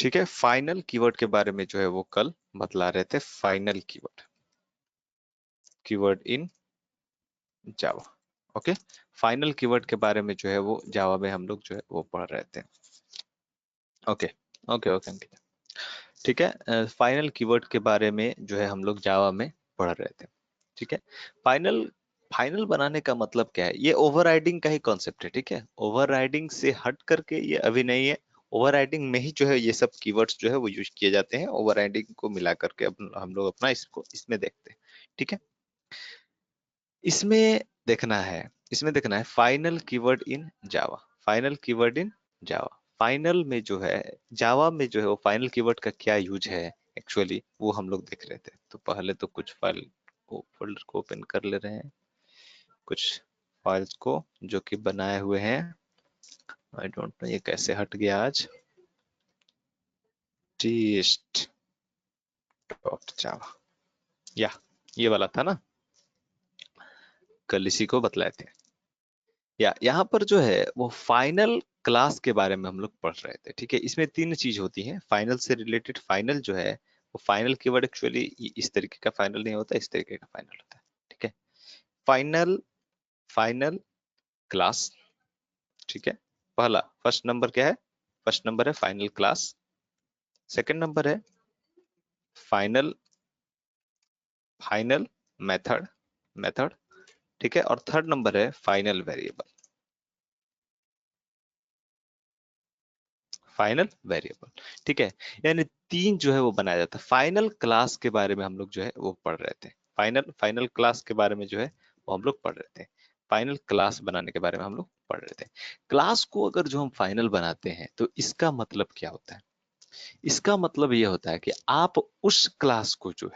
ठीक है, final keyword के बारे में जो है वो कल बतला रहे थे। फाइनल कीवर्ड इन जावा। ओके, फाइनल कीवर्ड के बारे में जो है वो जावा में हम लोग जो है वो पढ़ रहे थे। ओके ओके ओके अंकित, ठीक है। फाइनल कीवर्ड के बारे में जो है हम लोग जावा में पढ़ रहे थे। ठीक है, फाइनल फाइनल बनाने का मतलब क्या है? ये ओवरराइडिंग का ही कॉन्सेप्ट है। ठीक है, ओवरराइडिंग से हट करके ये अभी नहीं है। ओवरराइडिंग में ही जो है ये सब कीवर्ड्स जो है वो यूज किए जाते हैं। ओवरराइडिंग को मिला करके अब हम लोग अपना इसको इसमें देखते हैं। ठीक है, इसमें देखना है फाइनल कीवर्ड इन जावा। फाइनल कीवर्ड इन जावा, फाइनल में जो है जावा में जो है वो फाइनल कीवर्ड का क्या यूज है एक्चुअली, वो हम लोग देख रहे थे। तो पहले तो कुछ फाइल को फोल्डर को ओपन कर ले रहे हैं, कुछ फाइल्स को जो कि बनाए हुए हैं। आई डोंट नो ये कैसे हट गया आज। टेस्ट डॉट जावा, या ये वाला था ना, कल इसी को बतलाए थे। या यहाँ पर जो है वो फाइनल क्लास के बारे में हम लोग पढ़ रहे थे। ठीक है, इसमें तीन चीज होती है फाइनल से रिलेटेड। फाइनल जो है वो फाइनल कीवर्ड एक्चुअली इस तरीके का फाइनल नहीं होता, इस तरीके का फाइनल होता है। ठीक है, फाइनल फाइनल क्लास। ठीक है, पहला फर्स्ट नंबर क्या है? फर्स्ट नंबर है फाइनल क्लास, सेकंड नंबर है फाइनल फाइनल मेथड मेथड ठीक है, और थर्ड नंबर है फाइनल वेरिएबल। फाइनल वेरिएबल, ठीक है, यानी तीन जो है वो बनाया जाता है। फाइनल क्लास के बारे में हम लोग जो है वो पढ़ रहे थे। फाइनल क्लास के बारे में जो है वो हम लोग पढ़ रहे थे। फाइनल क्लास बनाने के बारे में हम लोग पढ़ रहे थे। क्लास को अगर जो हम फाइनल बनाते हैं तो इसका मतलब क्या होता है? इसका मतलब ये होता है कि आप उस क्लास को जो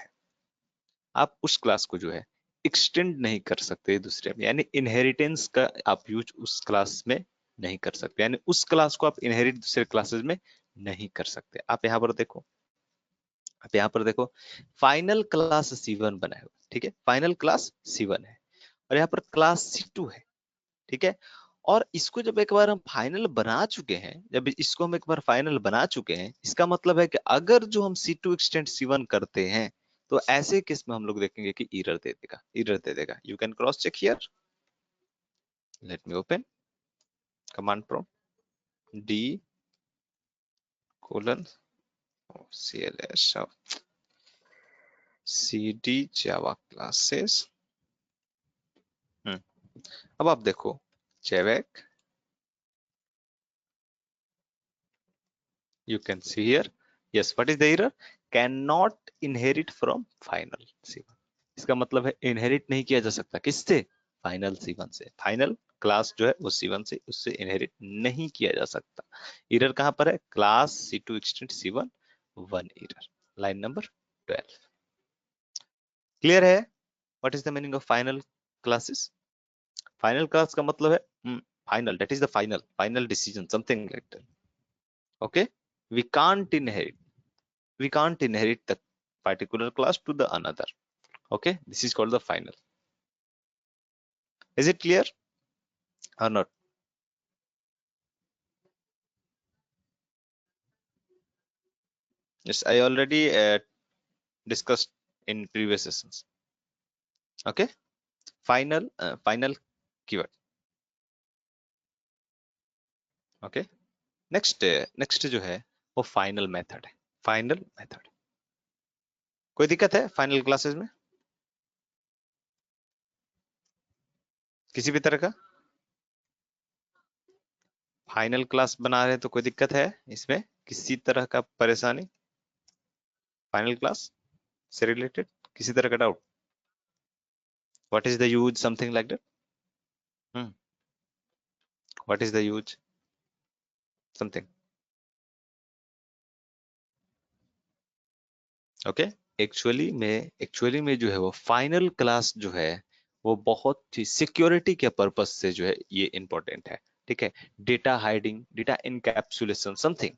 है एक्सटेंड नहीं कर सकते दूसरे में, यानी इनहेरिटेंस का आप यूज उस क्लास में नहीं कर सकते, यानी उस क्लास को आप इनहेरिट दूसरे क्लासेस में नहीं कर सकते। आप यहाँ पर देखो फाइनल क्लास C1 बना है। ठीक है, फाइनल क्लास C1 है और यहाँ पर क्लास C2 है। ठीक है, और इसको जब एक बार हम फाइनल बना चुके हैं, जब इसको हम एक बार फाइनल बना चुके हैं, इसका मतलब है कि अगर जो हम C2 एक्सटेंड C1 करते हैं तो ऐसे केस में हम लोग देखेंगे कि एरर दे देगा। You can cross check here, let me open command prompt d colon cls cd java classes। अब आप देखो JVac, you can see here, yes, what is the error? Cannot inherit from final C1। इसका मतलब है inherit नहीं किया जा सकता, किससे? फाइनल C1 से। फाइनल क्लास जो है वो C1 से, उससे इनहेरिट नहीं किया जा सकता। एरर कहां पर है? Class C2 extend C1 one error, line number 12। Clear है? What is the meaning of final classes? Final class का मतलब है final, that is the final decision, something like that. Okay, we can't inherit we can't inherit the particular class to the another. Okay, this is called the final. Is it clear or not? Yes, I already discussed in previous sessions. Okay, final keyword. Okay, next जो है वो final method है। Final method, कोई दिक्कत है final classes में किसी भी तरह का? फाइनल क्लास बना रहे हैं तो कोई दिक्कत है इसमें, किसी तरह का परेशानी? फाइनल क्लास से रिलेटेड किसी तरह का doubt? What is the use, something like that? What is the use, something? Okay, actually में जो है वो फाइनल क्लास जो है वो बहुत ही सिक्योरिटी के पर्पस से जो है ये इंपॉर्टेंट है। ठीक है, data hiding, data encapsulation, something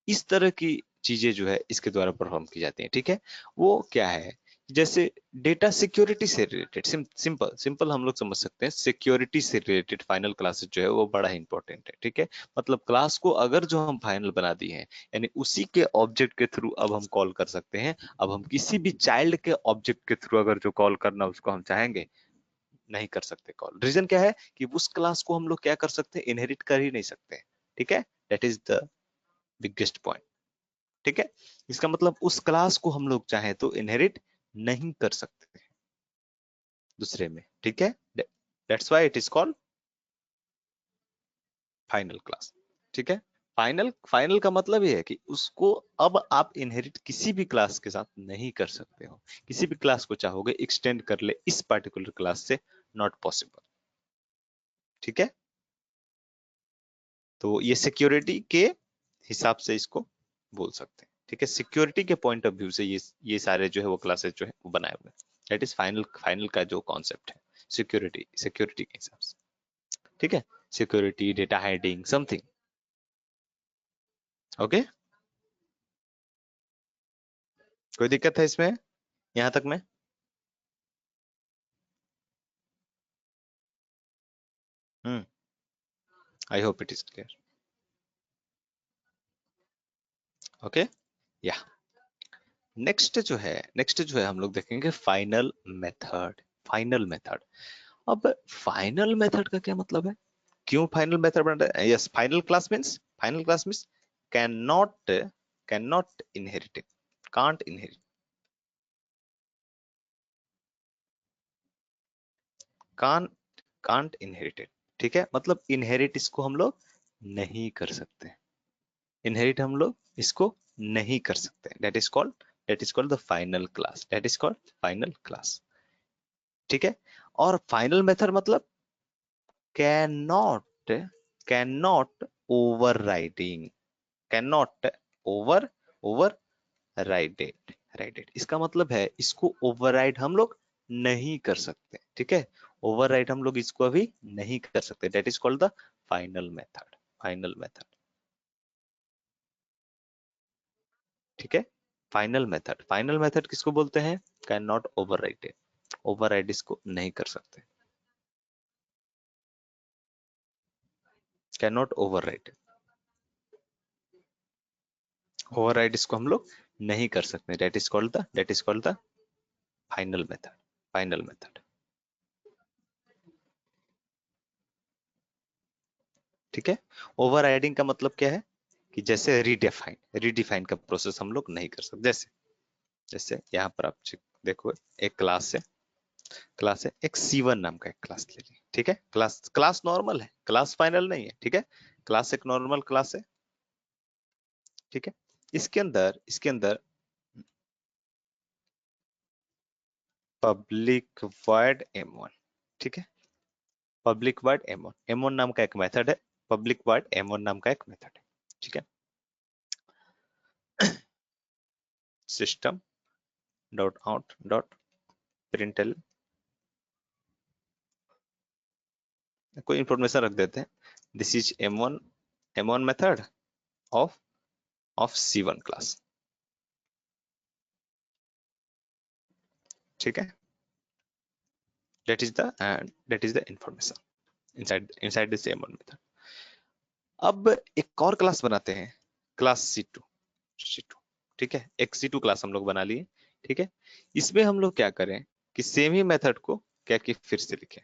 इस तरह की चीजें जो है इसके द्वारा परफॉर्म की जाती हैं। ठीक है, वो क्या है जैसे डेटा सिक्योरिटी से रिलेटेड, सिंपल सिंपल हम लोग समझ सकते हैं, सिक्योरिटी से रिलेटेड फाइनल क्लासेस जो है वो बड़ा इंपॉर्टेंट है। ठीक है, मतलब क्लास को अगर जो हम फाइनल बना दिए हैं, यानी उसी के ऑब्जेक्ट के थ्रू अब हम कॉल कर सकते हैं। अब हम किसी भी चाइल्ड के ऑब्जेक्ट के थ्रू अगर जो कॉल करना उसको हम चाहेंगे, नहीं कर सकते कॉल। रीजन क्या है कि उस क्लास को हम लोग क्या कर सकते हैं, इनहेरिट कर ही नहीं सकते। ठीक है, that is the biggest point. ठीक है, इसका मतलब उस क्लास को हम लोग चाहे तो इनहेरिट नहीं कर सकते दूसरे में। ठीक है, that's why it is called final class. ठीक है, फाइनल फाइनल का मतलब ये है कि उसको अब आप इनहेरिट किसी भी क्लास के साथ नहीं कर सकते हो। किसी भी क्लास को चाहोगे एक्सटेंड कर ले इस पर्टिकुलर क्लास से, नॉट पॉसिबल। ठीक है, तो ये सिक्योरिटी के हिसाब से इसको बोल सकते हैं। ठीक है, सिक्योरिटी के पॉइंट ऑफ व्यू से ये सारे जो है वो क्लासेस जो है वो बनाए हुए हैं। दैट इज फाइनल फाइनल का जो कॉन्सेप्ट है, सिक्योरिटी सिक्योरिटी के हिसाब से। ठीक है, security, data hiding, something. Okay, कोई दिक्कत है इसमें यहाँ तक में? Hmm, I hope it is clear. Okay, या नेक्स्ट जो है हम लोग देखेंगे फाइनल मेथड। फाइनल मेथड, अब फाइनल मेथड का क्या मतलब है, क्यों फाइनल मेथड बन रहा है? Yes, final class means can not inherit, can't inherit, can can't inherited. ठीक है, मतलब इनहेरिट इसको हम लोग नहीं कर सकते। इनहेरिट हम लोग इसको नहीं कर सकते। That is called the final class, that is called final class. ठीक है, और फाइनल मेथड मतलब can not overriding, can not over over righted. इसका मतलब है इसको ओवरराइड हम लोग नहीं कर सकते। ठीक है, ओवरराइड हम लोग इसको अभी नहीं कर सकते। That is called the final method, final method. ठीक है, फाइनल मेथड किसको बोलते हैं? कैन नॉट ओवरराइड, ओवरराइड इसको नहीं कर सकते, कैन नॉट ओवरराइड, ओवरराइड इसको हम लोग नहीं कर सकते। That is called the final method, final method. ठीक है, ओवरराइडिंग का मतलब क्या है कि जैसे रीडिफाइन का प्रोसेस हम लोग नहीं कर सकते। जैसे जैसे यहाँ पर आप देखो, एक क्लास है एक C1 नाम का एक क्लास ले ली। ठीक है, क्लास क्लास नॉर्मल है, क्लास फाइनल नहीं है। ठीक है, क्लास एक नॉर्मल क्लास है। ठीक है, इसके अंदर पब्लिक वर्ड M1। ठीक है, पब्लिक वर्ड M1 नाम का एक मेथड है, पब्लिक वर्ड M1 नाम का एक मेथड है। ठीक है, सिस्टम डॉट आउट डॉट प्रिंटल, कोई इंफॉर्मेशन रख देते हैं, this is M1 method of C1 class. ठीक है, that is the information inside this M1 method. अब एक और क्लास बनाते हैं, क्लास C2। ठीक है, एक C2 क्लास हम लोग बना लिए। ठीक है, इसमें हम लोग क्या करें कि सेम ही मेथड को क्या कि फिर से लिखें,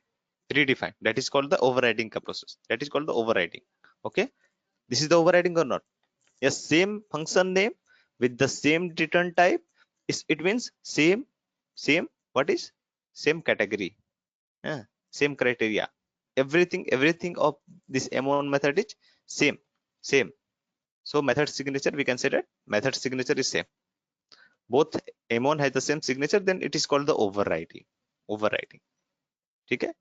redefine. That is called the overriding का process, that is called the overriding. Okay, this is the overriding और not? Yes, same function name with the same return type is, it means same what is same category, uh, same criteria, everything of this M1 method is same. So method signature, we can say that method signature is same, both M1 has the same signature, then it is called the overriding। ठीक है,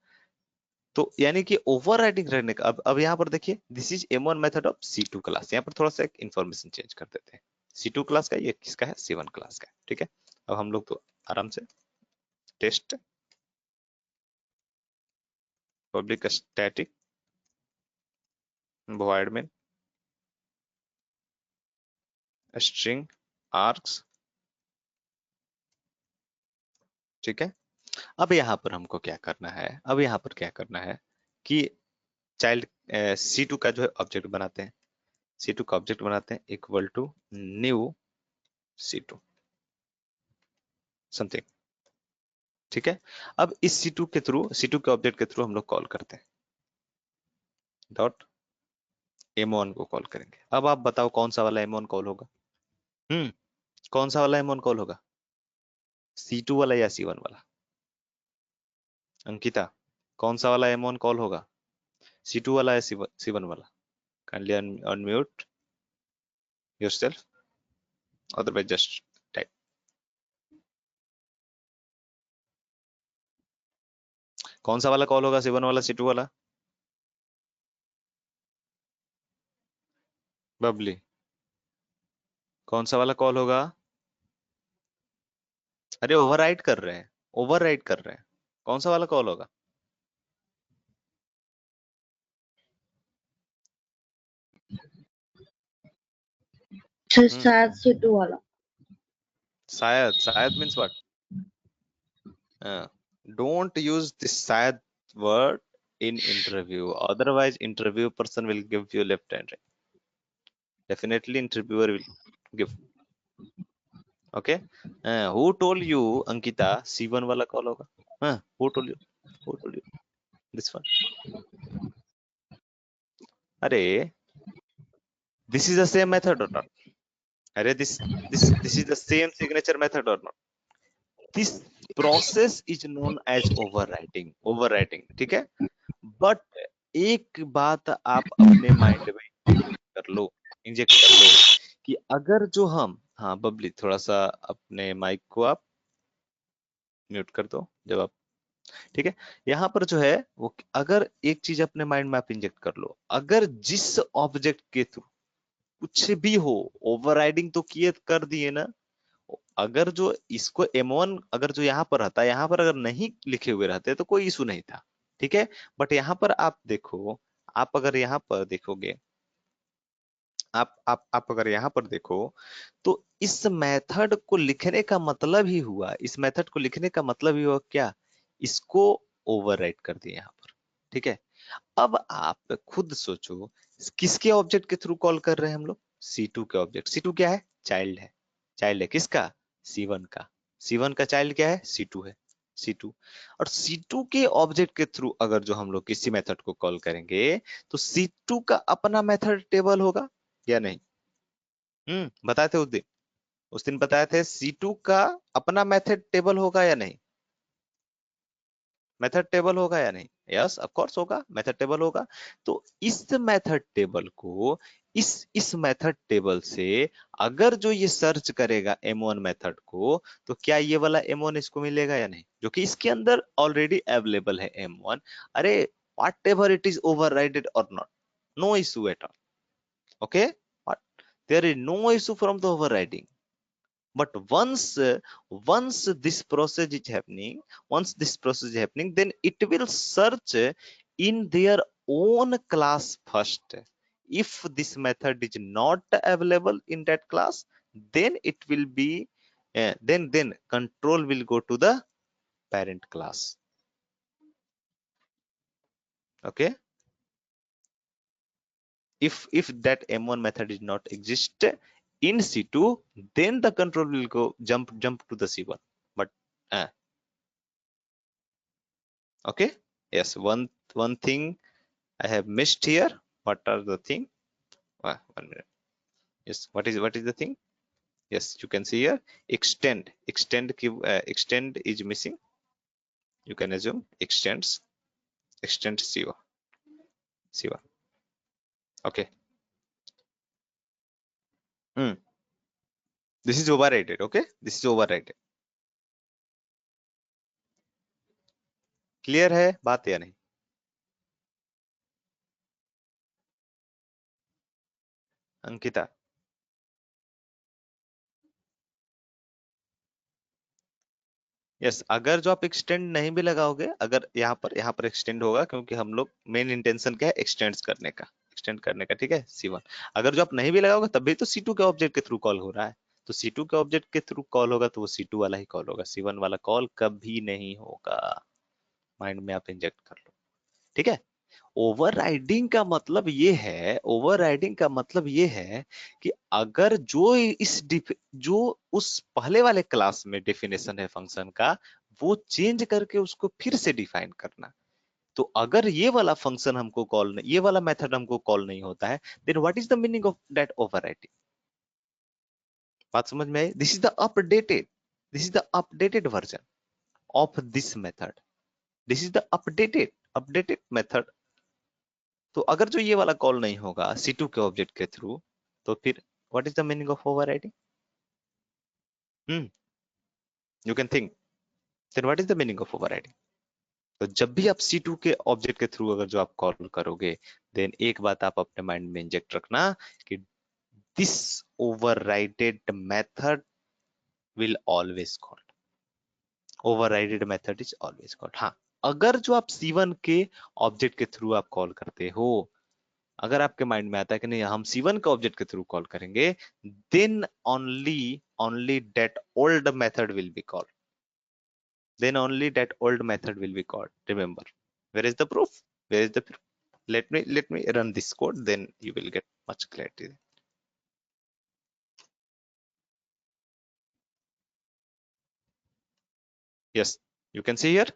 तो यानी कि overriding रहने का, अब यहाँ पर देखिए, this is M1 method of C2 class. यहाँ पर थोड़ा सा एक इंफॉर्मेशन चेंज कर देते हैं, C2 क्लास का, ये किसका है? C1 क्लास का। ठीक है, अब हम लोग तो आराम से टेस्ट पब्लिक स्टैटिक वॉइड में स्ट्रिंग आर्क्स ठीक है। अब यहाँ पर हमको क्या करना है, अब यहाँ पर क्या करना है कि चाइल्ड C2 का जो है ऑब्जेक्ट बनाते हैं, C2 का ऑब्जेक्ट बनाते हैं equal to new C2 something. ठीक है। अब इस C2 के थ्रू, C2 के ऑब्जेक्ट के थ्रू हम लोग कॉल करते हैं, डॉट M1 को कॉल करेंगे। अब आप बताओ कौन सा वाला M1 कॉल होगा? कौन सा वाला M1 कॉल होगा, C2 वाला या C1 वाला? अंकिता, कौन सा वाला M1 कॉल होगा, C2 वाला या C1 वाला? Kindly unmute yourself, otherwise just type. कौन सा वाला कॉल होगा, C1 वाला C2 वाला? बबली, कौन सा वाला कॉल होगा? अरे ओवरराइड कर रहे हैं, ओवरराइड कर रहे हैं, कौन सा वाला कॉल होगा? शायद C2 वाला। शायद, शायद means what? Don't use this शायद word in interview, otherwise interview person will give you left and right. Definitely interviewer will give. Okay. Who told you Ankita C1 वाला कॉल होगा? Who told you? Who told you? This one. अरे this is the same method or not? अरे this is the same signature method or not? This process is known as overwriting. Overwriting, ठीक है? But एक बात आप अपने mind में कर लो, इंजेक्ट कर लो कि अगर जो हम, हाँ बबली थोड़ा सा अपने माइक को आप म्यूट कर दो जब आप, ठीक है। यहाँ पर जो है वो, अगर एक चीज अपने माइंड में आप इंजेक्ट कर लो, अगर जिस ऑब्जेक्ट के थ्रू कुछ भी हो, ओवरराइडिंग तो किए कर दिए ना, अगर जो इसको M1 अगर जो यहाँ पर रहता, यहाँ पर अगर नहीं लिखे हुए रहते तो कोई इशू नहीं था, ठीक है। बट यहाँ पर आप देखो, आप अगर यहाँ पर देखोगे, आप अगर यहाँ पर देखो तो इस मेथड को लिखने का मतलब ही हुआ, इस मेथड को लिखने का मतलब ही हुआ क्या, इसको ओवरराइट कर दिया यहाँ पर, ठीक है। अब आप खुद सोचो किसके ऑब्जेक्ट के थ्रू कॉल कर रहे हैं हम लोग, C2 के ऑब्जेक्ट। C2 क्या है, चाइल्ड है, चाइल्ड है किसका, C1 का। C1 का चाइल्ड क्या है, C2 है, C2। और C2 के ऑब्जेक्ट के थ्रू अगर जो हम लोग किसी मेथड को कॉल करेंगे तो C2 का अपना मेथड टेबल होगा या नहीं? बताए थे उस दिन बताए थे C2 का अपना मेथड टेबल होगा या नहीं, मेथड टेबल होगा या नहीं? यस ऑफ कोर्स होगा, मेथड टेबल होगा। तो इस मेथड टेबल को, इस मेथड टेबल से अगर जो ये सर्च करेगा M1 मेथड को, तो क्या ये वाला M1 इसको मिलेगा या नहीं, जो कि इसके अंदर ऑलरेडी अवेलेबल है M1। अरे whatever it is overridden or not, no issue at all, okay, what, there is no issue from the overriding. But once this process is happening, then it will search in their own class first. If this method is not available in that class, then it will be then control will go to the parent class. Okay. If that M1 method is not exist in C2, then the control will go jump to the C1. But okay, yes, one thing I have missed here. What are the thing? 1 minute. Yes, what is the thing? Yes, you can see here extend extend is missing. You can assume extend C1. Okay. This is overrated. Okay, this is overrated. Clear है बात या नहीं? Ankita, yes, अगर जो आप extend नहीं भी लगाओगे, अगर यहाँ पर एक्सटेंड होगा, क्योंकि हम लोग मेन इंटेंशन क्या है, एक्सटेंड करने का, ठीक है C1। अगर जो आप नहीं भी लगाओगे तब भी तो C2 के ऑब्जेक्ट के थ्रू कॉल हो रहा है, तो C2 के ऑब्जेक्ट के थ्रू कॉल होगा तो वो C2 वाला ही कॉल होगा, C1 वाला कॉल कभी नहीं होगा। माइंड में आप इंजेक्ट कर लो, ठीक है। ओवरराइडिंग का मतलब ये है, ओवरराइडिंग का मतलब ये है कि अगर जो उस पहले वाले क्लास में डेफिनेशन है फंक्शन का, वो चेंज करके उसको फिर से डिफाइन करना। तो अगर ये वाला फंक्शन हमको कॉल, ये वाला मेथड हमको कॉल नहीं होता है, then what is the meaning of that overriding? बात समझ में आई? This is the updated version of this method. This is the updated method. तो अगर जो ये वाला कॉल नहीं होगा C2 के ऑब्जेक्ट के थ्रू, तो फिर what is the meaning of overriding? You can think, then what is the meaning of overriding? तो जब भी आप C2 के ऑब्जेक्ट के थ्रू अगर जो आप कॉल करोगे, देन एक बात आप अपने माइंड में इंजेक्ट रखना कि this overridden method will always call, overridden method is always called। हाँ, अगर जो आप C1 के ऑब्जेक्ट के थ्रू आप कॉल करते हो, अगर आपके माइंड में आता है कि नहीं हम C1 के ऑब्जेक्ट के थ्रू कॉल करेंगे, then only only that old method will be called, then only that old method will be called, remember। Where is the proof? Where is the proof? Let me run this code, then you will get much clarity। Yes, you can see here,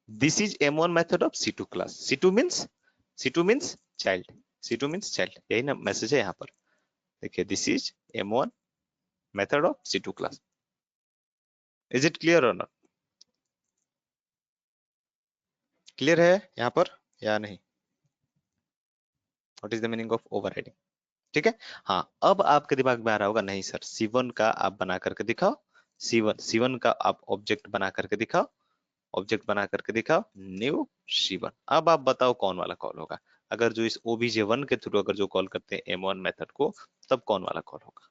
this is M1 method of C2 class। C2 means child, C2 means child, यही ना message है यहाँ पर। देखिए, this is M1 method of C2 class। Is it clear or not? Clear है यहाँ पर या नहीं? What is the meaning of overriding? ठीक है। हाँ, अब आपके दिमाग में आ रहा होगा, नहीं सर C1 का आप बना करके दिखाओ, C1 का आप ऑब्जेक्ट बना करके दिखाओ, ऑब्जेक्ट बना करके दिखाओ, न्यू C1। अब आप बताओ कौन वाला कॉल होगा? अगर जो इस OBJ1 के थ्रू अगर जो कॉल करते हैं M1 मेथड को, तब कौन वाला कॉल होगा?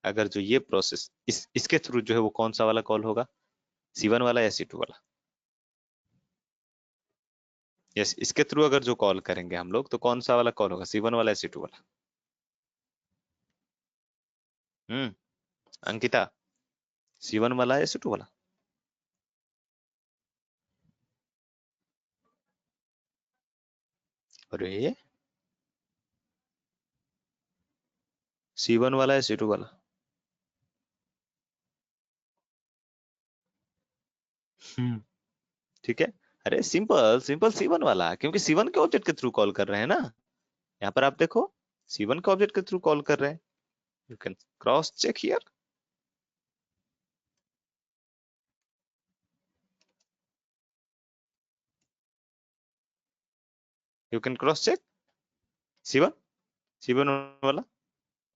अगर जो ये प्रोसेस इसके थ्रू जो है वो कौन सा वाला कॉल होगा? C1 वाला या C2 वाला? यस, इसके थ्रू अगर जो कॉल करेंगे हम लोग, तो कौन सा वाला कॉल होगा? C1 वाला या C2 वाला? अंकिता, C1 वाला या C2 वाला? अरे, C1 वाला या C2 वाला? हम्म, ठीक है। अरे सिंपल सिंपल C1 वाला, क्योंकि C1 के ऑब्जेक्ट के थ्रू कॉल कर रहे हैं ना। यहाँ पर आप देखो, C1 के ऑब्जेक्ट के थ्रू कॉल कर रहे हैं। You can cross check here, you can cross check C1, C1 वाला।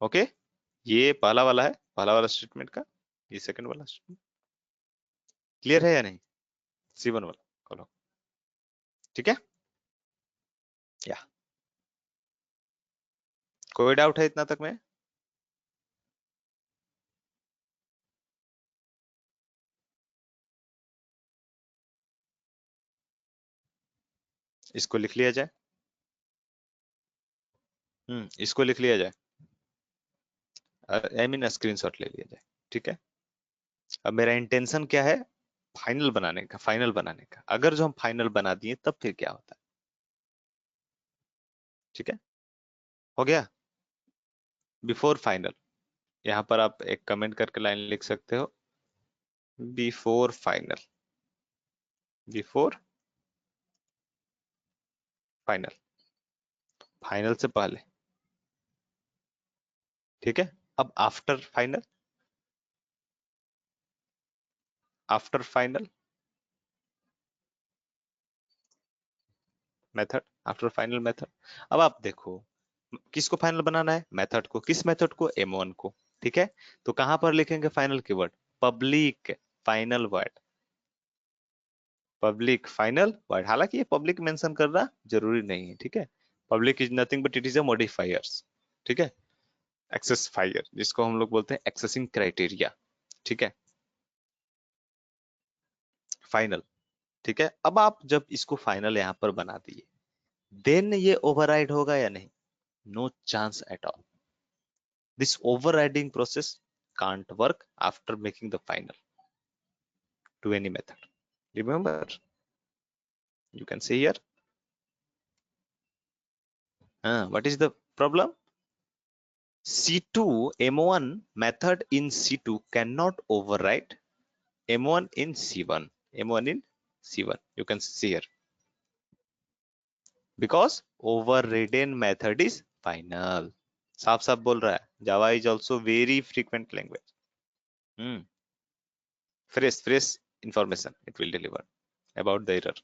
ओके, ये पहला वाला है, पहला वाला स्टेटमेंट का, ये सेकंड वाला स्टेटमेंट। क्लियर है या नहीं? C1 वाला कॉल, ठीक है। या कोई डाउट है इतना तक में? इसको लिख लिया जाए। इसको लिख लिया जाए, आई मीन स्क्रीनशॉट ले लिया जाए, ठीक है। अब मेरा इंटेंशन क्या है? फाइनल बनाने का, फाइनल बनाने का। अगर जो हम फाइनल बना दिए तब फिर क्या होता है? ठीक है, हो गया। बिफोर फाइनल, यहाँ पर आप एक कमेंट करके लाइन लिख सकते हो, before final, before final, final से पहले, ठीक है। अब after final, after final method, after final method. अब आप देखो, किसको फाइनल बनाना है? मेथड को। किस मेथड को? M1 को, ठीक है। तो कहां पर लिखेंगे final keyword? Public final word, public final word. हालांकि ये पब्लिक मेंशन करना जरूरी नहीं है, ठीक है। Public is nothing but it is a modifiers, ठीक है। एक्सेस फायर, जिसको हम लोग बोलते हैं एक्सेसिंग क्राइटेरिया, ठीक है। फाइनल, ठीक है। अब आप जब इसको फाइनल यहाँ पर बना दिए, देन ये ओवरराइड होगा या नहीं? No chance at all. This overriding process can't work after making the final to any method. Remember, you can see here. What is the problem? C2 M1 method in C2 cannot override M1 in C1. M1 in C1. You can see here. Because overridden method is final. साफ साफ बोल रहा है. Java is also very frequent language. Fresh information it will deliver about the error.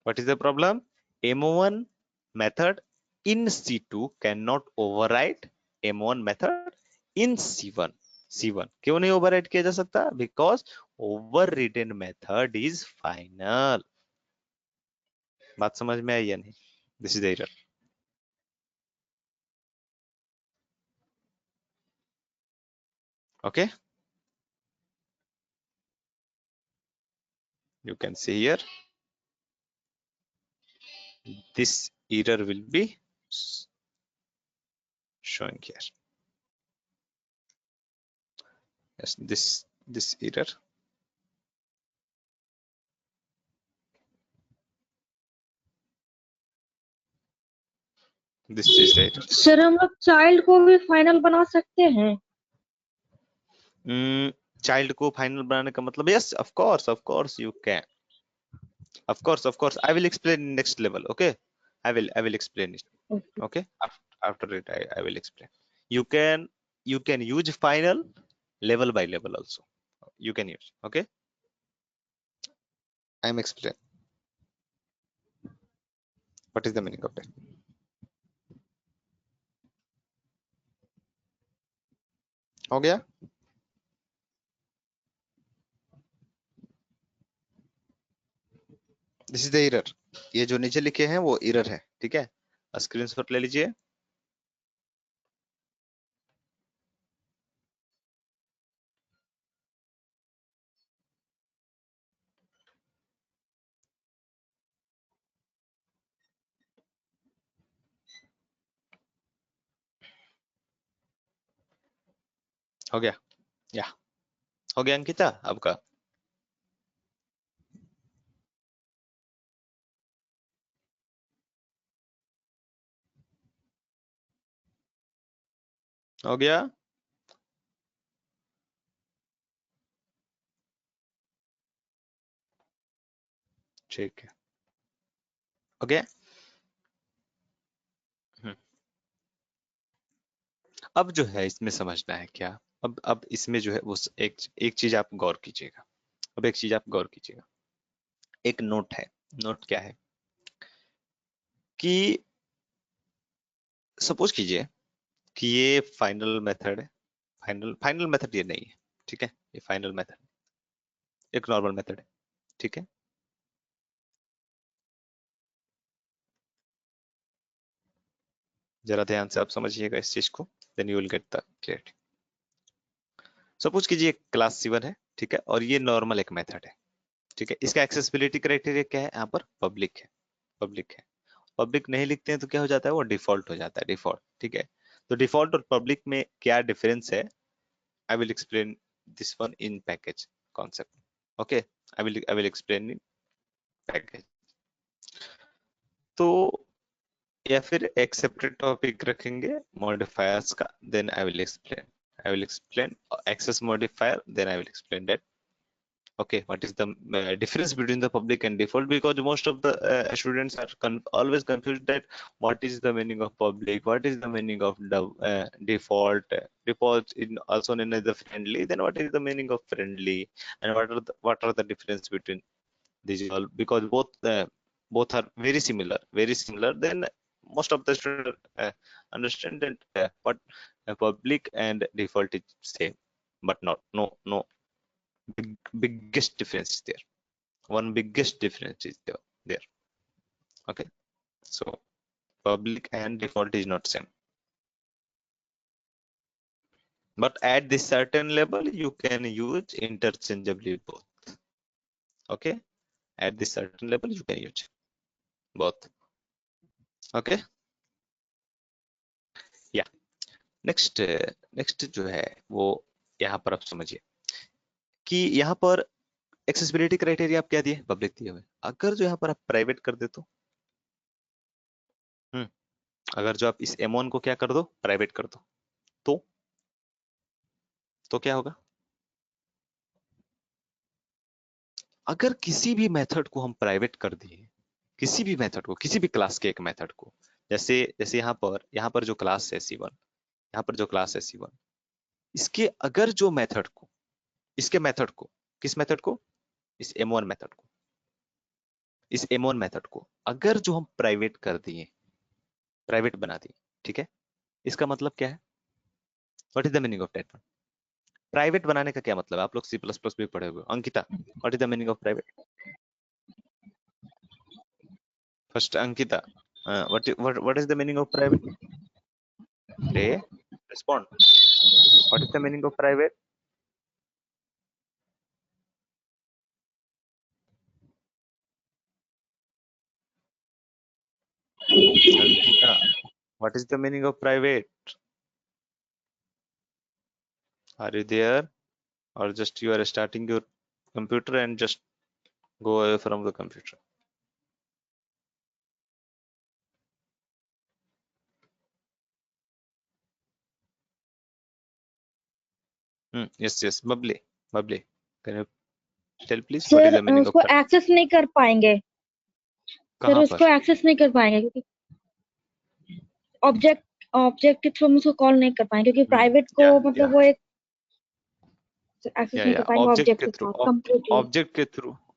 What is the problem? M1 method in C2 cannot override M1 method in C1. C1 क्यों नहीं override किया जा सकता? Because overridden method is final. बात समझ में आई या नहीं? This is the error. Okay. You can see here. This error will be showing here. Yes, this error. This is the error. Sir हम लोग चाइल्ड को भी फाइनल बना सकते हैं? चाइल्ड को फाइनल बनाने का मतलब yes, of course you can. Of course. I will explain next level. Okay, I will explain it. Okay, after it I will explain. You can use final level by level also. You can use. Okay, I am explain. What is the meaning of that? हो गया? This is the error. ये जो नीचे लिखे हैं वो error है. ठीक है, स्क्रीनशॉट ले लीजिए. हो गया? या हो गया अंकिता आपका? हो गया? ठीक है. ओके. अब जो है इसमें समझना है क्या? अब इसमें जो है वो एक चीज आप गौर कीजिएगा. अब एक चीज आप गौर कीजिएगा. एक नोट है. नोट क्या है कि सपोज कीजिए कि ये फाइनल मेथड है. फाइनल मेथड ये नहीं है. ठीक है, ये फाइनल मेथड एक नॉर्मल मेथड है. ठीक है, जरा ध्यान से आप समझिएगा इस चीज को, then you will get the clarity. Suppose कीजिए क्लास C1 है. ठीक है, और ये नॉर्मल एक मेथड है. ठीक है, इसका एक्सेसिबिलिटी क्राइटेरिया क्या है? यहाँ पर पब्लिक है. पब्लिक है. पब्लिक नहीं लिखते हैं तो क्या हो जाता है? वो डिफॉल्ट हो जाता है. डिफॉल्ट. ठीक है, तो डिफॉल्ट और पब्लिक में क्या डिफरेंस है? I will explain this one in package concept. Okay, I will explain in package. तो या फिर एक सेपरेट टॉपिक रखेंगे मॉडिफायर्स का, then I will explain access modifier, then I will explain that. Okay, what is the difference between the public and default? Because most of the students are always confused that what is the meaning of public, what is the meaning of the default. Default is also known as the friendly. Then what is the meaning of friendly, and what are the difference between these all? Because both are very similar, Then most of the students understand that what public and default is same, but not no. Biggest difference is there. One biggest difference is there. Okay, so public and default is not same, but at this certain level you can use interchangeably both. Okay, at this certain level you can use both. Okay, yeah. Next next जो है वो यहाँ पर आप समझिए कि यहाँ पर एक्सेसिबिलिटी क्राइटेरिया आप क्या दिए, पब्लिक दिए हुए। अगर जो यहाँ पर आप प्राइवेट कर दे हम्म अगर जो आप इस M1 को क्या कर दो, प्राइवेट कर दो, तो क्या होगा? अगर किसी भी मेथड को हम प्राइवेट कर दिए, किसी भी मेथड को, किसी भी क्लास के एक मेथड को, जैसे जैसे यहाँ पर जो क्लास है C1, यहाँ पर जो क्लास है C1, इसके अगर जो मेथड को, इसके मेथड को, किस मेथड को, इस M1 मेथड को, इस M1 मेथड को अगर जो हम प्राइवेट कर दिए, प्राइवेट बना दिए, ठीक है, इसका मतलब क्या है? What is the meaning of that? Private बनाने का क्या मतलब है? आप लोग C++ भी पढ़े हुए हो। Ankita, what is the meaning of private? First Ankita, what is the meaning of private? अरे respond, what is the meaning of private? Ankita, what is the meaning of private? Are you there, or just you are starting your computer and just go away from the computer? Yes, bubbly, can you tell please what is sir the meaning of उसको access नहीं कर पाएंगे। Sir कहाँ उसको पर? Access नहीं कर पाएंगे क्योंकि ऑब्जेक्ट ऑब्जेक्ट के थ्रू हम उसको कॉल नहीं कर पाएंगे, क्योंकि प्राइवेट को या मतलब वो एक एक्सेस नहीं या कर पाएंगे ऑब्जेक्ट ऑब्जेक्ट के के थ्रू, साथ कंप्लीटली।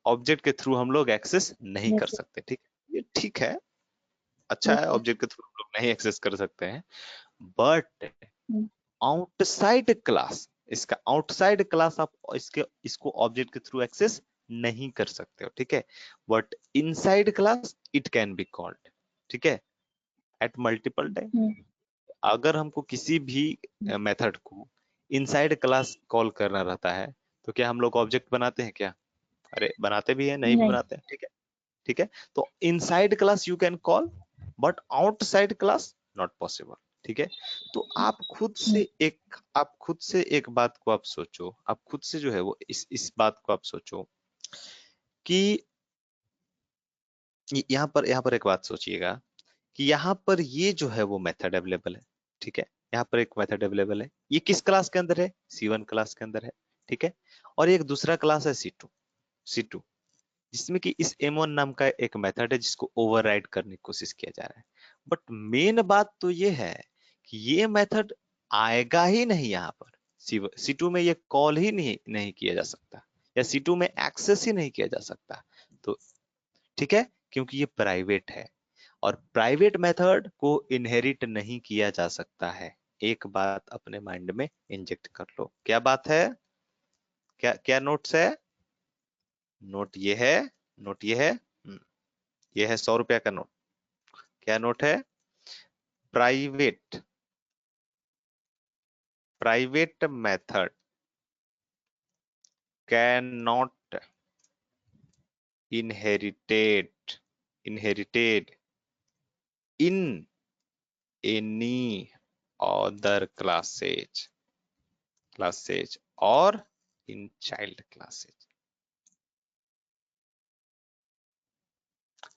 ऑब्जेक्ट के थ्रू हम लोग एक्सेस नहीं कर सकते, ठीक है, ये ठीक है, अच्छा है, ओके। ऑब्जेक्ट के थ्रू हम लोग नहीं एक्सेस कर सकते हैं, बट आउटसाइड क्लास, इसका आउटसाइड क्लास आप इसको ऑब्जेक्ट के थ्रू एक्सेस नहीं कर सकते हो, ठीक है, but inside class it can be called, ठीक है, एट मल्टीपल टाइम। अगर हमको किसी भी मेथड को इनसाइड क्लास कॉल करना रहता है, तो क्या हम लोग ऑब्जेक्ट बनाते हैं क्या? अरे बनाते भी हैं, नहीं भी नहीं। बनाते हैं, ठीक है, ठीक है। तो inside class you can call, but outside class not possible, ठीक है। तो आप खुद से एक बात को आप सोचो, आप खुद से जो है वो इस बात को आप सोचो कि यहाँ पर एक बात सोचिएगा कि यहाँ पर ये जो है वो मेथड अवेलेबल है, ठीक है, यहाँ पर एक मेथड अवेलेबल है, ये किस क्लास के अंदर है? C1 क्लास के अंदर है, ठीक है, और एक दूसरा क्लास है C2, जिसमें कि इस M1 नाम का एक मेथड है जिसको ओवरराइड करने की कोशिश किया जा रहा है। बट मेन बात तो ये है कि ये मेथड आएगा ही नहीं यहाँ पर, C2 में ये कॉल ही नहीं किया जा सकता, या C2 में एक्सेस ही नहीं किया जा सकता, तो ठीक है, क्योंकि ये प्राइवेट है, और प्राइवेट मेथड को इनहेरिट नहीं किया जा सकता है। एक बात अपने माइंड में इंजेक्ट कर लो, क्या बात है, क्या क्या नोट्स है? नोट ये है, नोट ये है, ये है 100 रुपया का नोट। क्या नोट है? Private private method can not inherited inherited in any other classes और in child classes.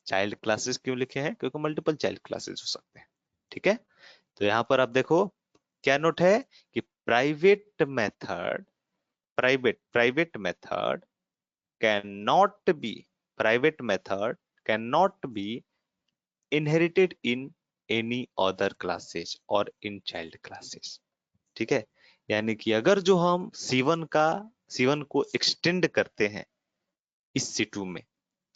Child classes क्यों लिखे हैं? क्योंकि मल्टीपल चाइल्ड क्लासेस हो सकते हैं, ठीक है। तो यहाँ पर आप देखो क्या नोट है कि private method can not be private method can not be inherited in any other classes और इन चाइल्ड क्लासेस, ठीक है। यानी कि अगर जो हम C1 को एक्सटेंड करते हैं इस C2 में,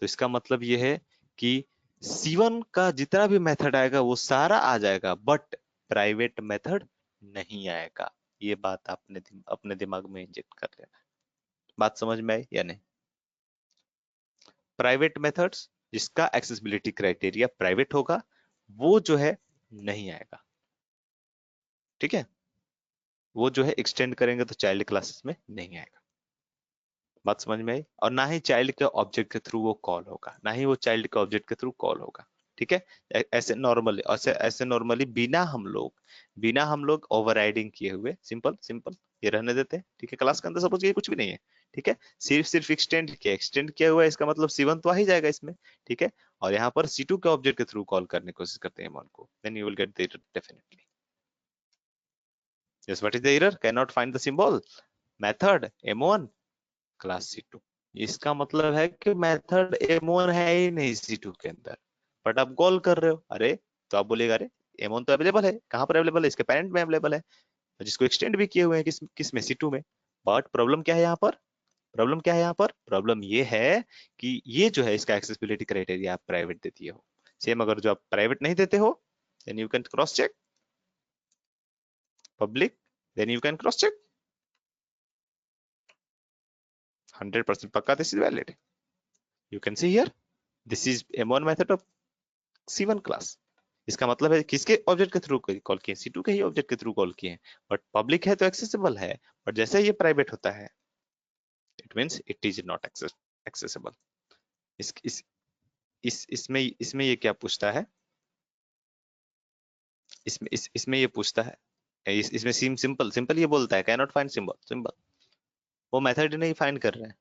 तो इसका मतलब ये है कि C1 का जितना भी मेथड आएगा वो सारा आ जाएगा, बट प्राइवेट मेथड नहीं आएगा। ये बात आपने अपने दिमाग में इंजेक्ट कर लेना। बात समझ में आई या नहीं? प्राइवेट मेथड्स जिसका एक्सेसिबिलिटी क्राइटेरिया प्राइवेट होगा वो जो है नहीं आएगा, ठीक है, वो जो है एक्सटेंड करेंगे तो चाइल्ड क्लासेस में नहीं आएगा। बात समझ में आई? और ना ही चाइल्ड के ऑब्जेक्ट के थ्रू वो कॉल होगा, ना ही वो चाइल्ड के ऑब्जेक्ट के थ्रू कॉल होगा, ठीक है। ऐसे नॉर्मली ऐसे नॉर्मली बिना हम लोग ओवरराइडिंग किए हुए सिंपल सिंपल ये रहने देते हैं, ठीक है। क्लास के अंदर सपोज ये कुछ भी नहीं है, ठीक है, सिर्फ एक्सटेंड किया हुआ है, इसका मतलब C1 तो आ ही जाएगा इसमें, ठीक है। और यहाँ पर C2 के ऑब्जेक्ट के थ्रू कॉल करने की कोशिश करते हैं M1 को, then you will get the error definitely. Yes, what is the error? Can not find the symbol method M1 class C2। इसका मतलब है कि मेथड M1 है ही नहीं C2 के अंदर, बट आप कॉल कर रहे हो। अरे तो आप बोलेगा अरे M1 तो अवेलेबल है, कहाँ पर अवेलेबल है? इसके पेरेंट में अवेलेबल है, जिसको एक्सटेंड भी किए हुए हैं किस में C2 में। बट प्रॉब्लम क्या है यहाँ पर? प्रॉब्लम ये है कि ये जो है इसका एक्सेसिबिलिटी क्राइटेरिया आप प्राइवेट देती हो। सेम अगर जो आप प्राइवेट नहीं देते हो then you can cross check public, then you can cross check 100% पक्का this is valid. You can see here this is M1 method of C1 class. इसका मतलब है किसके ऑब्जेक्ट के थ्रू कॉल किए? C2 के ही ऑब्जेक्ट के थ्रू कॉल किए हैं, बट पब्लिक है तो एक्सेसिबल है, बट जैसे ये प्राइवेट होता है it means it is not accessible. इसमें ये क्या पूछता है? इसमें ये पूछता है, इसमें सिंपल सिंपल ये बोलता है can not find symbol, simple. वो मेथड नहीं फाइंड कर रहे हैं,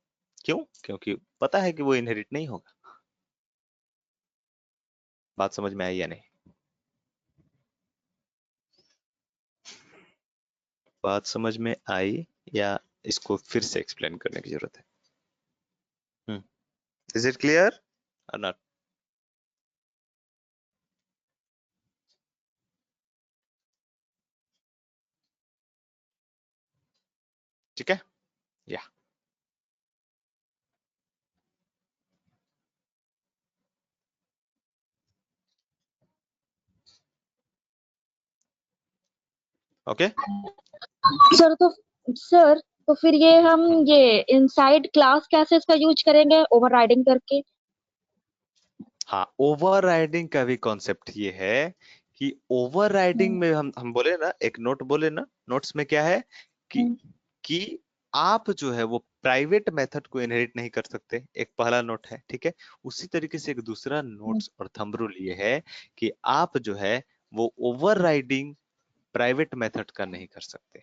क्यों? क्योंकि पता है कि वो इनहेरिट नहीं होगा। बात समझ में आई या नहीं? बात समझ में आई या इसको फिर से एक्सप्लेन करने की जरूरत है? इज इट क्लियर और नॉट? ठीक है, या ओके। सर तो फिर ये हम ये इनसाइड क्लास कैसे इसका यूज करेंगे ओवरराइडिंग करके? हाँ, ओवरराइडिंग का भी कॉन्सेप्ट ये है कि ओवरराइडिंग में हम बोले ना, एक नोट बोले ना, नोट्स में क्या है कि कि आप जो है वो प्राइवेट मेथड को इनहेरिट नहीं कर सकते, एक पहला नोट है, ठीक है। उसी तरीके से एक दूसरा नोट्स और थंब रूल ये है कि आप जो है वो ओवरराइडिंग प्राइवेट मेथड का नहीं कर सकते,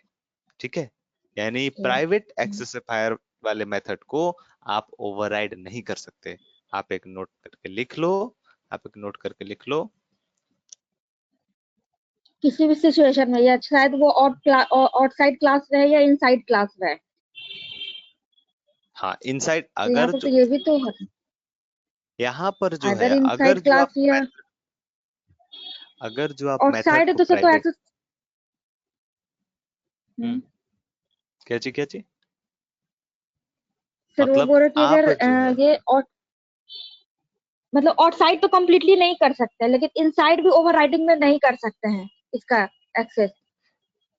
ठीक है। यानी प्राइवेट एक्सेसिफायर वाले मेथड को आप ओवरराइड नहीं कर सकते। आप एक नोट करके लिख लो, आप एक नोट करके लिख लो। किसी भी सिचुएशन में, या शायद वो आउटसाइड क्लास रहे या इनसाइड क्लास रहे। हाँ, इनसाइड तो यहाँ अगर पर तो जो ये भी तो है, यहाँ पर जो है अदर अगर इनसाइड जो आप क्लास या अगर जो आप मेथड आउटसाइड है को तो सर तो प्राइवेट एक्सेस। हम्म। क्या चीज क्या चीज सर वो मतलब बोल रहे कि आप अगर जो है ये मतलब आउटसाइड तो कम्प्लीटली नहीं कर सकते, लेकिन इनसाइड भी ओवरराइडिंग में नहीं कर सकते हैं इसका एक्सेस,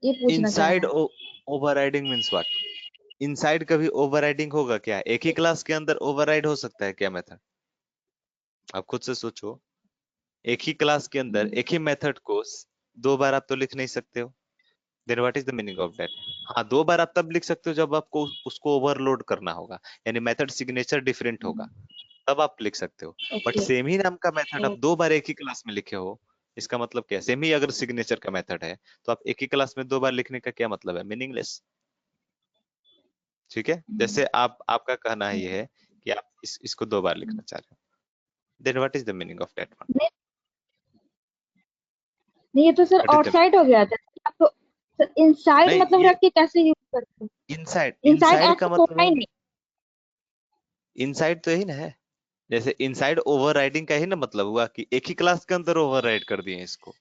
ये पूछना चाह रहे इनसाइड हैं। Overriding means what? इनसाइड कभी ओवरराइडिंग होगा क्या? एक ही क्लास के अंदर ओवरराइड हो सकता है क्या मेथड? आप खुद से सोचो, एक ही क्लास के अंदर एक ही मेथड को दो बार आप तो लिख नहीं सकते हो। Then what is the meaning of that? हाँ, दो बार आप तब लिख सकते हो जब आपको उसको ओवरलोड करना होगा, यानी मेथड सिग्नेचर डिफरेंट होगा, तब आप लिख सकते हो। But okay. सेम ही नाम का मेथड आप दो बार एक ही क्लास में लिखे हो, इसका मतलब क्या? सेम ही अगर सिग्नेचर का मेथड है तो आप एक ही क्लास में दो बार लिखने का क्या मतलब है? मीनिंगलेस, ठीक है। जैसे आपका कहना है ये है कि आप इसको दो बार लिखना चाह रहे हो, then what is the meaning of that one? नहीं, नहीं, ये तो sir what is the outside हो गया था। आप तो इनसाइड नहीं, मतलब ये रख के कैसे यूज करते हैं? इनसाइड इनसाइड इनसाइड का एक्सेस मतलब होता ही है, नहीं। इनसाइड तो यही ना है। जैसे इनसाइड ओवरराइडिंग का ही ना मतलब हुआ कि एक ही क्लास के अंदर ओवरराइड कर दिए इसको,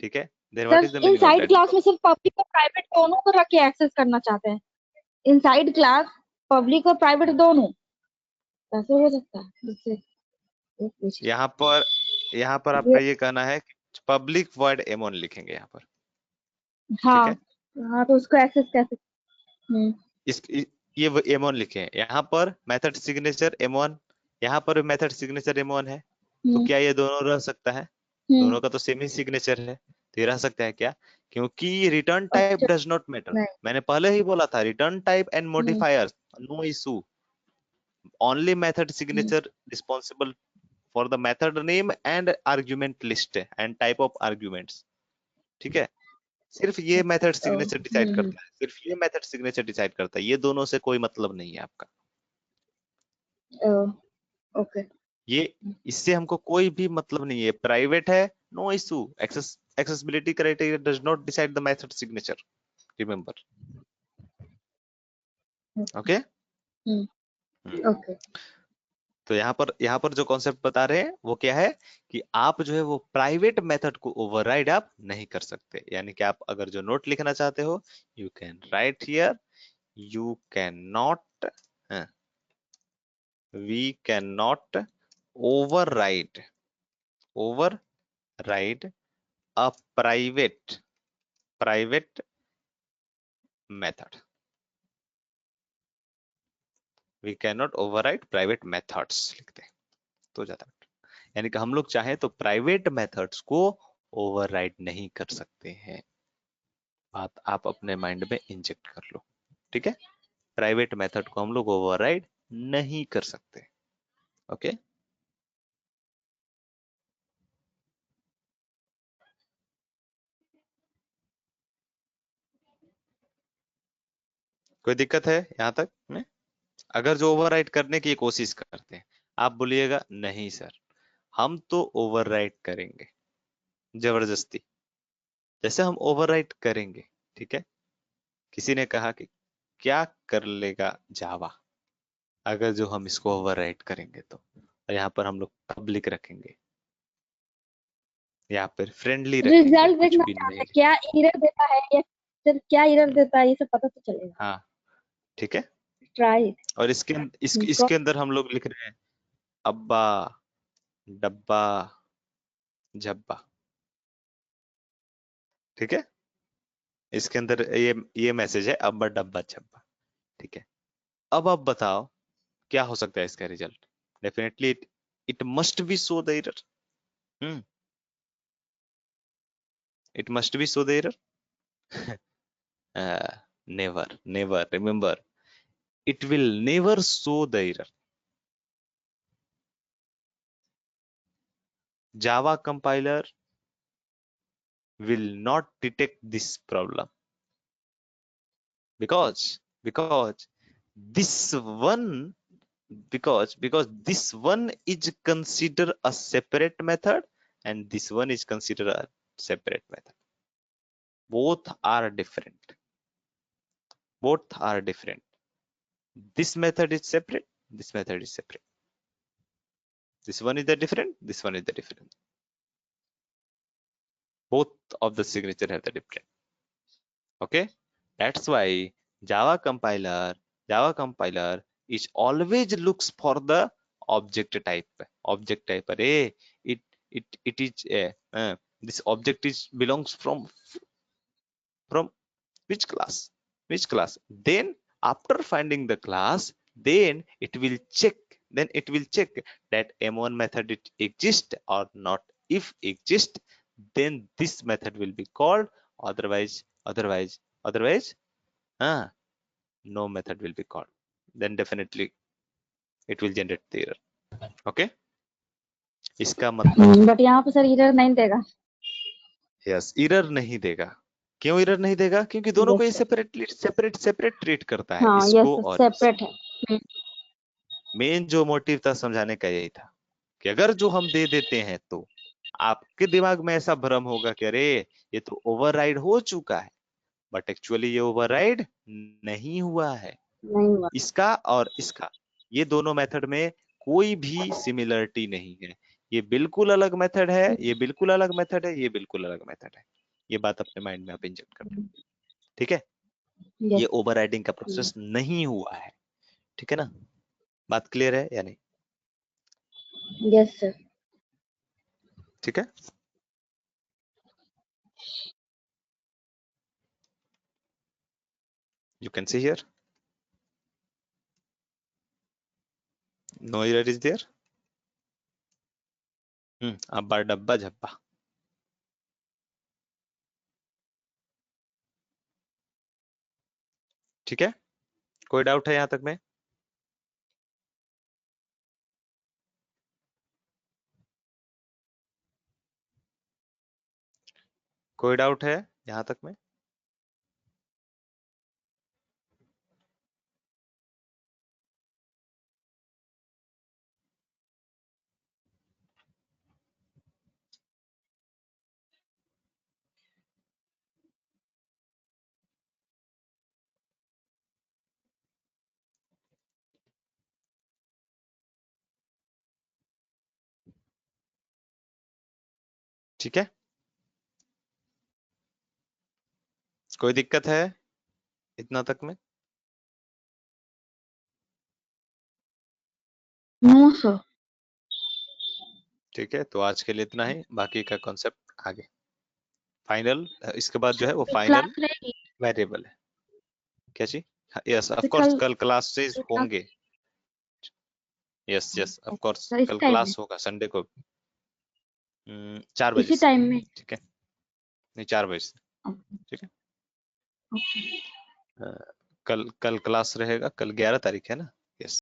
ठीक है। Then what sir is the meaning of inside that? Class में सिर्फ पब्लिक और प्राइवेट दोनों को रख के एक्सेस करना चाहते हैं। इनसाइड क्लास पब्लिक और प्राइवेट दोनों कैसे हो सकता है? जिससे ये पूछ यहाँ पर आपका ये। ये कहना है कि पब्लिक वर्ड M1 लिखेंगे यहाँ पर, ठीक हाँ। है। हाँ तो उसको एक्सेस कैसे? हम्म। ये M1 लिखे हैं, यहाँ पर मेथड सिग्नेचर M1, यहाँ पर मेथड सिग्नेचर M1 है, तो हम्म। क्या ये दोनों रह सकता है? हम्म। दोनों का तो सेम ही सिग्नेचर है, तो ये रह सकता है क्या? क्योंकि रिटर्न टाइप अच्छा। Does not matter. नहीं। मैंने पहले ही बोला था return type and hmm. Modifiers no issue, only method hmm. Signature responsible for the method name and argument list and type of arguments. ठीक है, सिर्फ ये मेथड सिग्नेचर डिसाइड करता है, सिर्फ ये मेथड सिग्नेचर डिसाइड करता है, ये दोनों से कोई मतलब नहीं है आपका। ओके। ये इससे हमको कोई भी मतलब नहीं है, प्राइवेट है, no issue, accessibility criteria does not decide the method signature, remember. Okay okay. तो यहाँ पर जो कॉन्सेप्ट बता रहे हैं वो क्या है कि आप जो है वो प्राइवेट मेथड को ओवरराइड आप नहीं कर सकते। यानी कि आप अगर जो नोट लिखना चाहते हो, you can write here, you can not, we can not override a private method, we can not override private methods लिखते हैं तो ज्यादा better। यानी कि हम लोग चाहे तो प्राइवेट मेथड्स को ओवरराइड नहीं कर सकते हैं। बात आप अपने माइंड में इंजेक्ट कर लो, ठीक है, प्राइवेट मेथड को हम लोग ओवरराइड नहीं कर सकते। ओके कोई दिक्कत है यहाँ तक में? अगर जो ओवरराइड करने की कोशिश करते हैं, आप बोलिएगा नहीं सर हम तो ओवरराइड करेंगे जबरदस्ती, जैसे हम ओवरराइड करेंगे, ठीक है, किसी ने कहा कि क्या कर लेगा जावा अगर जो हम इसको ओवरराइड करेंगे तो, और यहाँ पर हम लोग पब्लिक रखेंगे या फिर फ्रेंडली रखेंगे, रिजल्ट कुछ देखना भी चाहते नहीं। हैं, क्या एरर देता है या फिर क्या एरर देता है, ये सब पता तो चलेगा। हाँ ठीक है, ट्राई। और इसके अंदर हम लोग लिख रहे हैं अब्बा डब्बा झब्बा, ठीक है, इसके अंदर ये मैसेज है अब्बा डब्बा झब्बा, ठीक है। अब आप बताओ क्या हो सकता है इसका result? Definitely it must be show the error, it must be show the error. Never remember, it will never show the error. Java compiler will not detect this problem because this one because this one is considered a separate method and this one is considered a separate method. Both are different. Both are different. This method is separate. This method is separate. This one is the different. This one is the different. Both of the signature have the different. Okay, that's why Java compiler Java compiler is always looks for the object type. Object type. Array, it is this object is belongs from which class? Which class? Then after finding the class, then it will check. Then it will check that M1 method it exists or not. If exist, then this method will be called. Otherwise, ah, no method will be called. Then definitely it will generate the error. Okay? इसका मतलब but यहाँ पे sir error नहीं देगा। Yes error नहीं देगा। क्यों error नहीं देगा? क्योंकि दोनों को ये यस। सेपरेट ट्रीट करता है, हाँ यस इसको और इसको। सेपरेट है। मेन जो मोटिव था समझाने का यही था कि अगर जो हम दे देते हैं तो आपके दिमाग में ऐसा भ्रम होगा कि अरे ये तो ओवरराइड हो चुका है, बट एक्चुअली ये ओवरराइड नहीं हुआ है। नहीं हुआ। इसका और इसका, ये दोनों मेथड में कोई भी सिमिलरिटी नहीं है। ये बिल्कुल अलग मेथड है, ये बिल्कुल अलग मेथड है, ये बिल्कुल अलग मेथड है। ये बात अपने माइंड में आप इंजेक्ट कर लो, ठीक है। ये यस। ओवरराइडिंग का प्रोसेस नहीं हुआ है, ठीक है ना? बात क्लियर है या नहीं? Yes sir. ठीक है, you can see here no error is there. अब्बा डब्बा झब्बा, ठीक है। कोई डाउट है यहाँ तक में? कोई डाउट है यहाँ तक में? ठीक है, कोई दिक्कत है इतना तक में? No sir. ठीक है, तो आज के लिए इतना ही, बाकी का कॉन्सेप्ट आगे फाइनल, इसके बाद जो है वो फाइनल क्लास रहेगी वेरिएबल है। क्या जी? यस ऑफ तो कोर्स, कल कल क्लासेस क्लास। होंगे। Yes yes of course, sir इसी कल टाइम में, क्लास होगा संडे को। 4 बजे इसी से। टाइम में। ठीक है, नहीं 4 बजे से। ओके। ठीक है, ओके। कल कल क्लास रहेगा, कल 11 तारीख है ना? यस।